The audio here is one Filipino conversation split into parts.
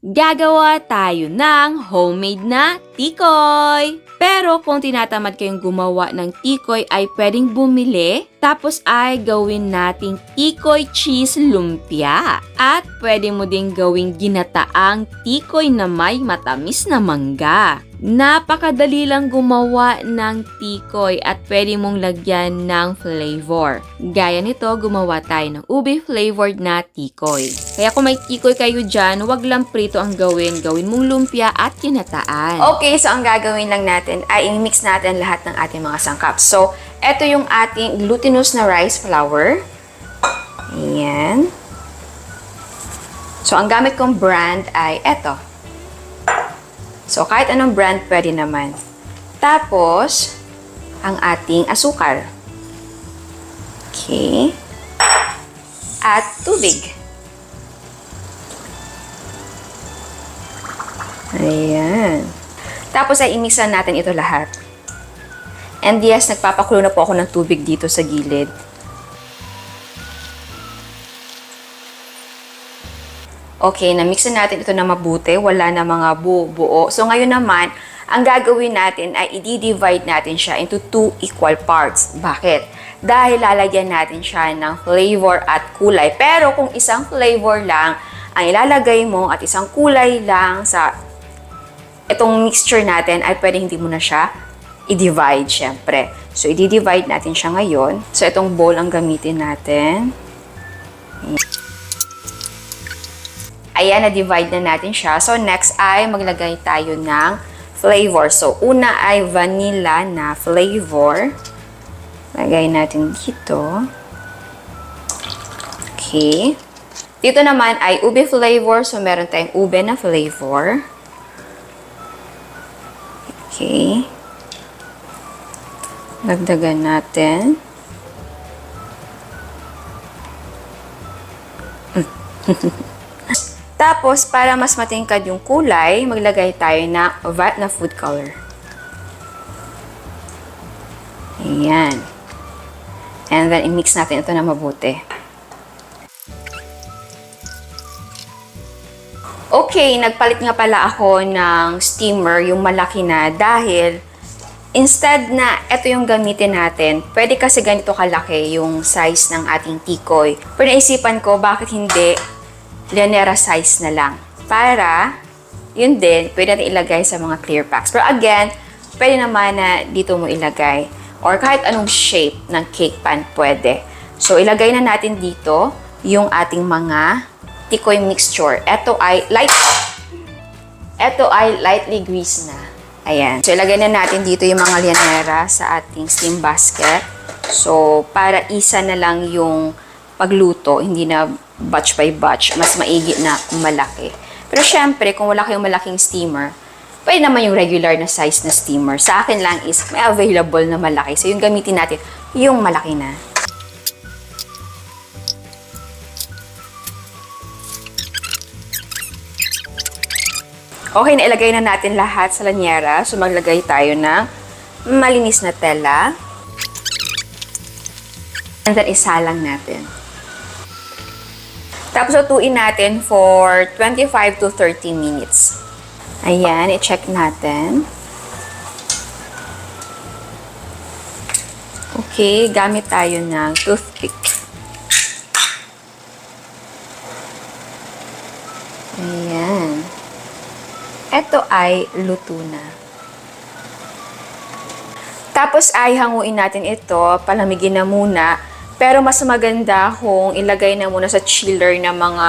Gagawa tayo ng homemade na tikoy! Pero kung tinatamad kayong gumawa ng tikoy ay pwedeng bumili, tapos ay gawin nating tikoy cheese lumpia. At pwede mo ding gawing ginataang tikoy na may matamis na mangga. Napakadali lang gumawa ng tikoy at pwede mong lagyan ng flavor. Gaya nito, gumawa tayo ng ube flavored na tikoy. Kaya kung may tikoy kayo dyan, wag lang prito ang gawin. Gawin mong lumpia at ginataan. Okay, so ang gagawin lang natin ay i-mix natin lahat ng ating mga sangkap. So, eto yung ating glutinous na rice flour. Ayan. So, ang gamit kong brand ay eto. So, kahit anong brand pwede naman. Tapos, ang ating asukal. Okay. At tubig. Ayan. Tapos ay imiksan natin ito lahat. And yes, nagpapakulo na po ako ng tubig dito sa gilid. Okay, na-mixan natin ito na mabuti. Wala na mga buo-buo. So, ngayon naman, ang gagawin natin ay i-divide natin siya into 2 equal parts. Bakit? Dahil lalagyan natin siya ng flavor at kulay. Pero kung isang flavor lang ang ilalagay mo at isang kulay lang sa itong mixture natin, ay pwede hindi mo na siya i-divide, syempre. So, i-divide natin siya ngayon. So, itong bowl ang gamitin natin. Ayan, na-divide na natin siya. So, next ay maglagay tayo ng flavor. So, una ay vanilla na flavor. Lagay natin dito. Okay. Dito naman ay ube flavor. So, meron tayong ube na flavor. Okay. Dagdagan natin. Tapos, para mas matingkad yung kulay, maglagay tayo ng vat na food color. Ayan. And then, i-mix natin ito na mabuti. Okay, nagpalit nga pala ako ng steamer, yung malaki na, dahil instead na ito yung gamitin natin, pwede kasi ganito kalaki yung size ng ating tikoy. Pero naisipan ko, bakit hindi Llanera size na lang. Para, yun din, pwede natin ilagay sa mga clear packs. Pero again, pwede naman na dito mo ilagay. Or kahit anong shape ng cake pan pwede. So, ilagay na natin dito yung ating mga tikoy mixture. Ito ay lightly greased na. Ayan. So, ilagay na natin dito yung mga Llanera sa ating steam basket. So, para isa na lang yung pagluto, hindi na batch by batch, mas maigi na malaki. Pero syempre, kung wala kayong malaking steamer, pwede naman yung regular na size na steamer. Sa akin lang is may available na malaki. So, yung gamitin natin, yung malaki na. Okay, nailagay na natin lahat sa lanyera. So, maglagay tayo ng malinis na tela. And then, isalang natin. Tapos, lutuin natin for 25 to 30 minutes. Ayan, i-check natin. Okay, gamit tayo ng toothpick. Ayan. Ito ay luto na. Tapos ay hanguin natin ito, palamigin na muna. Pero mas maganda kung ilagay na muna sa chiller na mga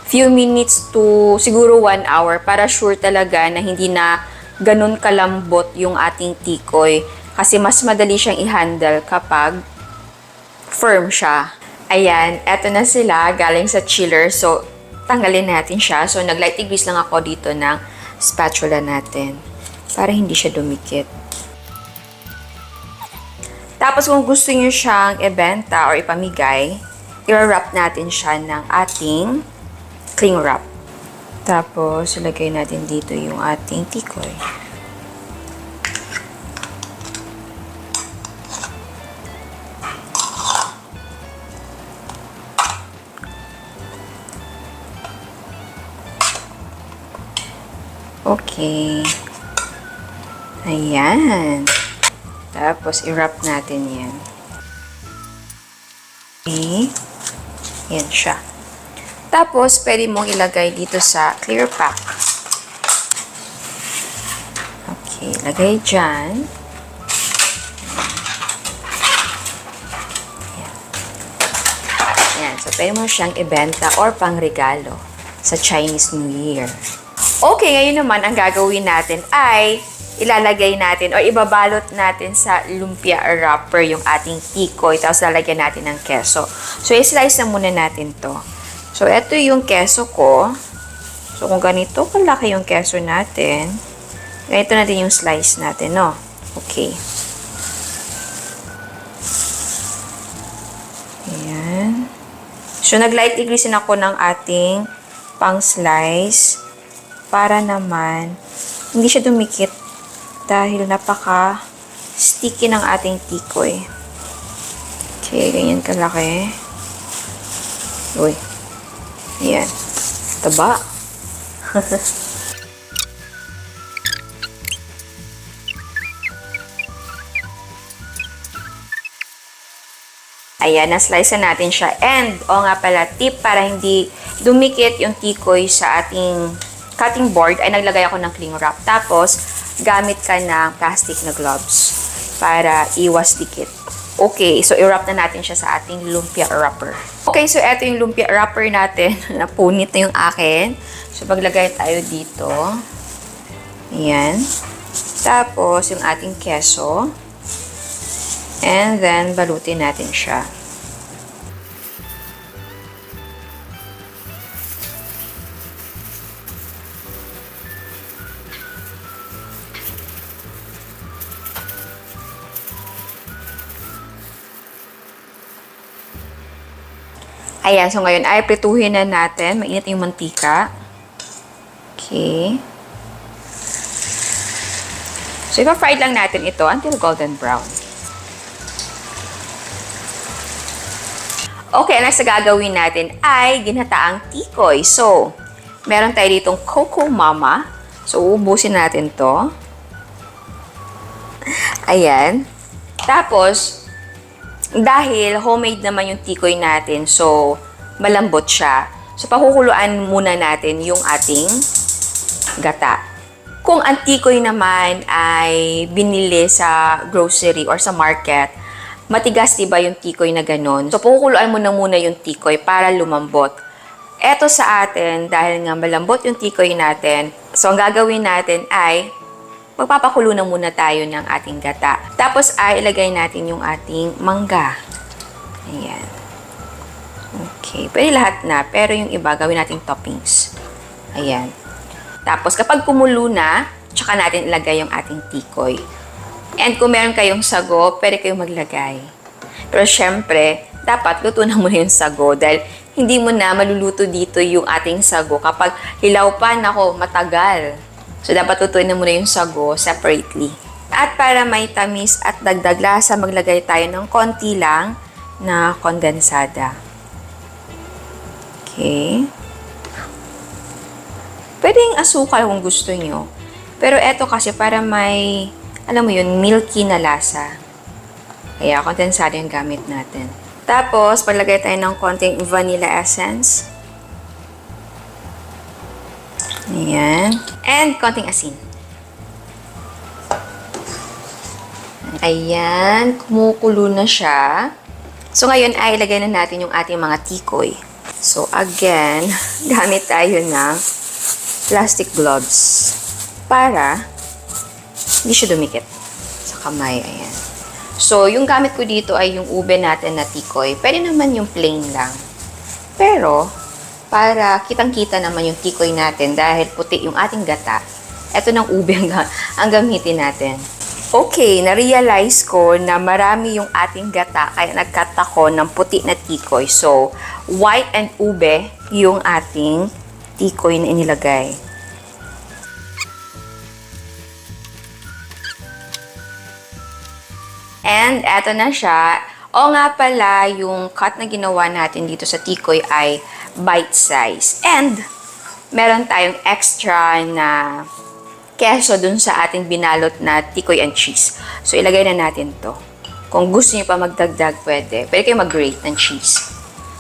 few minutes to siguro 1 hour para sure talaga na hindi na ganun kalambot yung ating tikoy. Kasi mas madali siyang i-handle kapag firm siya. Ayan, eto na sila galing sa chiller. So, tanggalin natin siya. So, nag-lightly grease lang ako dito ng spatula natin para hindi siya dumikit. Tapos kung gusto niyo siyang ibenta or ipamigay, i-wrap natin siya ng ating cling wrap. Tapos, ilagay natin dito yung ating tikoy. Okay. Ayan. Tapos, i-wrap natin yan. Okay. Yan siya. Tapos, pwede mong ilagay dito sa clear pack. Okay, lagay dyan. Yan. So, pwede mo siyang ibenta or pangregalo sa Chinese New Year. Okay, ngayon naman, ang gagawin natin ay ilalagay natin o ibabalot natin sa lumpia wrapper yung ating tikoy. Tapos lalagyan natin ng keso. So, i-slice na muna natin to. So, ito yung keso ko. So, kung ganito kalaki yung keso natin, ganito natin yung slice natin, no? Okay. Ayan. So, nag-lightly greasein ako ng ating pang-slice para naman hindi siya dumikit dahil napaka-sticky ng ating tikoy. Okay, ganyan kalaki. Uy. Ayan. Taba. Ayan, na-slice na natin siya. And, o nga pala, tip para hindi dumikit yung tikoy sa ating cutting board, ay naglagay ako ng cling wrap. Tapos, gamit ka ng plastic na gloves para iwas dikit. Okay, so i-wrap na natin siya sa ating lumpia wrapper. Okay, so eto yung lumpia wrapper natin. Napunit na yung akin. So, paglagay tayo dito. Ayan. Tapos, yung ating keso. And then, balutin natin siya. Ayan, so ngayon ay prituhin na natin. Mainit yung mantika. Okay. So, ipa-fried lang natin ito until golden brown. Okay, next na gagawin natin ay ginataang tikoy. So, meron tayo ditong Coco Mama. So, uubusin natin to. Ayan. Tapos, dahil homemade naman yung tikoy natin, so malambot siya. So, pakukuluan muna natin yung ating gata. Kung ang tikoy naman ay binili sa grocery or sa market, matigas diba yung tikoy na ganon? So, pakukuluan mo na muna yung tikoy para lumambot. Eto sa atin, dahil nga malambot yung tikoy natin, so ang gagawin natin ay magpapakulo na muna tayo ng ating gata. Tapos ay ilagay natin yung ating mangga. Ayan. Okay. Pwede lahat na, pero yung iba gawin nating toppings. Ayan. Tapos kapag kumulo na, tsaka natin ilagay yung ating tikoy. And kung meron kayong sago, pwede kayong maglagay. Pero syempre, dapat luto na muna yung sago dahil hindi mo na maluluto dito yung ating sago. Kapag hilaw pa, nako, matagal. So, dapat lutuin na muna yung sago separately. At para may tamis at dagdag lasa, maglagay tayo ng konti lang na kondensada. Okay. Pwedeng asukal kung gusto nyo. Pero eto kasi para may, alam mo yun, milky na lasa. Kaya kondensada yung gamit natin. Tapos, paglagay tayo ng konting vanilla essence. Ayan. And konting asin. Ayan. Kumukulo na siya. So, ngayon ay ilagay na natin yung ating mga tikoy. So, again, gamit tayo ng plastic gloves para hindi siya dumikit sa kamay. Ayan. So, yung gamit ko dito ay yung ube natin na tikoy. Pwede naman yung plain lang. Pero, para kitang-kita naman yung tikoy natin dahil puti yung ating gata, eto ng ube ang gamitin natin. Okay, na-realize ko na marami yung ating gata kaya nag-cut ako ng puti na tikoy. So, white and ube yung ating tikoy na inilagay. And eto na siya. O nga pala, yung cut na ginawa natin dito sa tikoy ay bite size. And meron tayong extra na keso dun sa ating binalot na tikoy and cheese. So, ilagay na natin to. Kung gusto niyo pa magdagdag, pwede. Pwede kayo mag-grate ng cheese.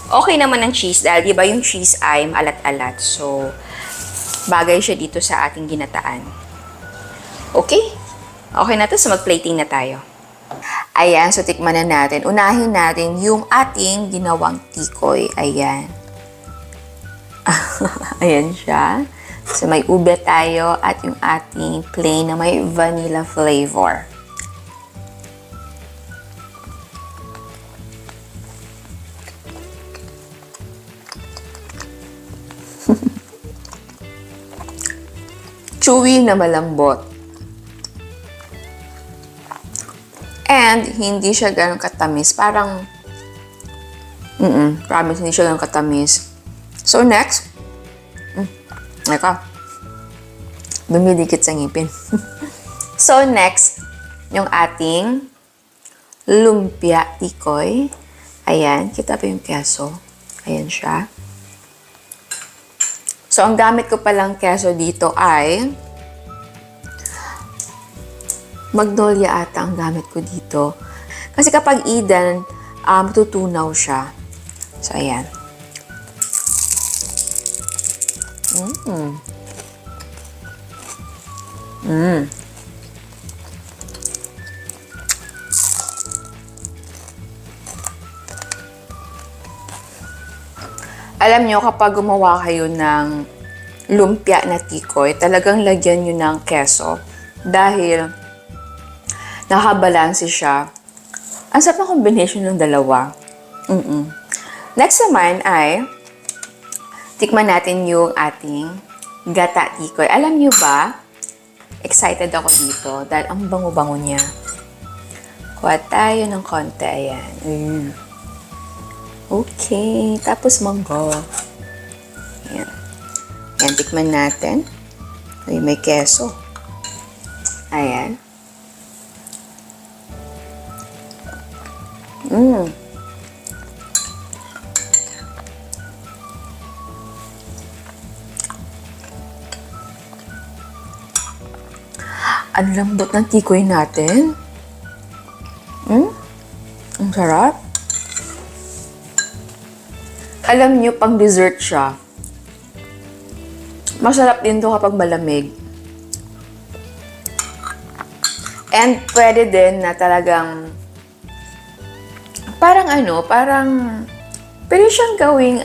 Okay naman ang cheese dahil di ba yung cheese ay maalat-alat. So, bagay siya dito sa ating ginataan. Okay? Okay na to, so mag-plating na tayo. Ayan, so tikman na natin. Unahin natin yung ating ginawang tikoy. Ayan. Ayan siya. So may ube tayo at yung ating plain na may vanilla flavor. Chewy na malambot. And, hindi siya ganun katamis. Parang, promise, hindi siya ganun katamis. So, next. Eka. Bumidikit sa ngipin. So, next, yung ating lumpia tikoy. Ayan, kita pa yung keso. Ayan siya. So, ang gamit ko palang keso dito ay Magnolia ata ang gamit ko dito. Kasi kapag Eden, matutunaw siya. So, ayan. Alam nyo, kapag gumawa kayo ng lumpia na tikoy, talagang lagyan nyo ng keso. Dahil nakabalanse siya. Ang sarap ng combination ng dalawa. Next naman ay tikman natin yung ating gata tikoy. Alam nyo ba, excited ako dito dahil ang bango-bango niya. Kuha tayo ng konti. Ayan. Okay. Tapos manggo. Ayan. Ayan, tikman natin. Ay, may keso. Ayan. Ang lambot ng tikoy natin. Ang sarap. Alam nyo, pang dessert siya. Masarap din to kapag malamig. And pwede din na talagang pwede siyang gawing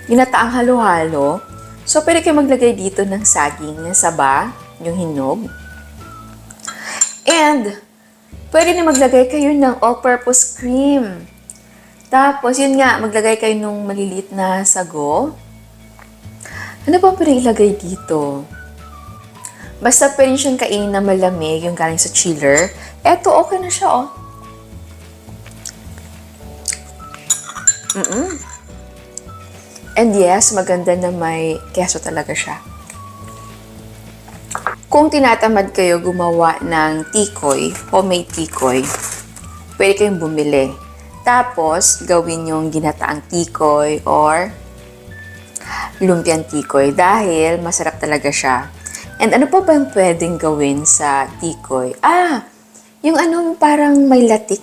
ginataang halo-halo. So, pwede kayo maglagay dito ng saging, ng saba, yung hinog. And, pwede na maglagay kayo ng all-purpose cream. Tapos, yun nga, maglagay kayo ng maliliit na sago. Ano pa pwede ilagay dito? Basta pwede siyang kainin na malamig, yung galing sa chiller. Eto, okay na siya, oh. And yes, maganda na may keso talaga siya. Kung tinatamad kayo gumawa ng tikoy, homemade tikoy, pwede kayong bumili. Tapos, gawin yung ginataang tikoy or lumpiang tikoy dahil masarap talaga siya. And ano pa ba yung pwedeng gawin sa tikoy? Yung parang may latik.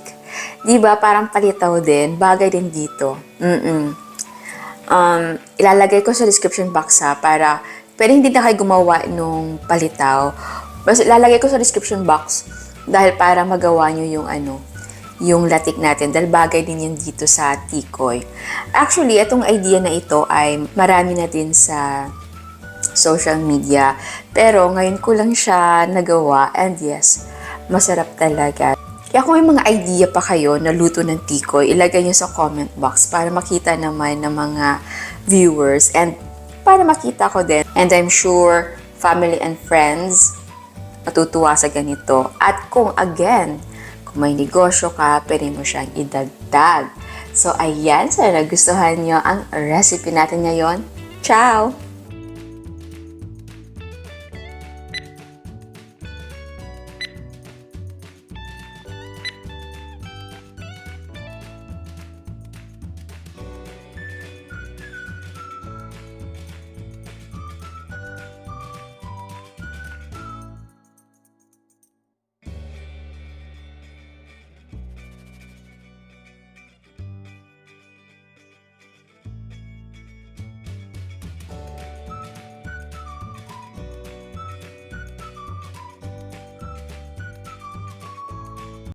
Diba? Parang palitaw din. Bagay din dito. Ilalagay ko sa description box para pwede hindi na kayo gumawa nung palitaw. Basta ilalagay ko sa description box dahil para magawa nyo yung latik natin. Dahil bagay din yan dito sa tikoy. Actually, itong idea na ito ay marami na din sa social media. Pero ngayon ko lang siya nagawa and yes, masarap talaga. Kaya kung may mga idea pa kayo na luto ng tikoy, ilagay nyo sa comment box para makita naman ng mga viewers and para makita ko din. And I'm sure family and friends matutuwa sa ganito. At kung may negosyo ka, pwede mo siyang idagdag. So ayan, sana nagustuhan nyo ang recipe natin ngayon. Ciao!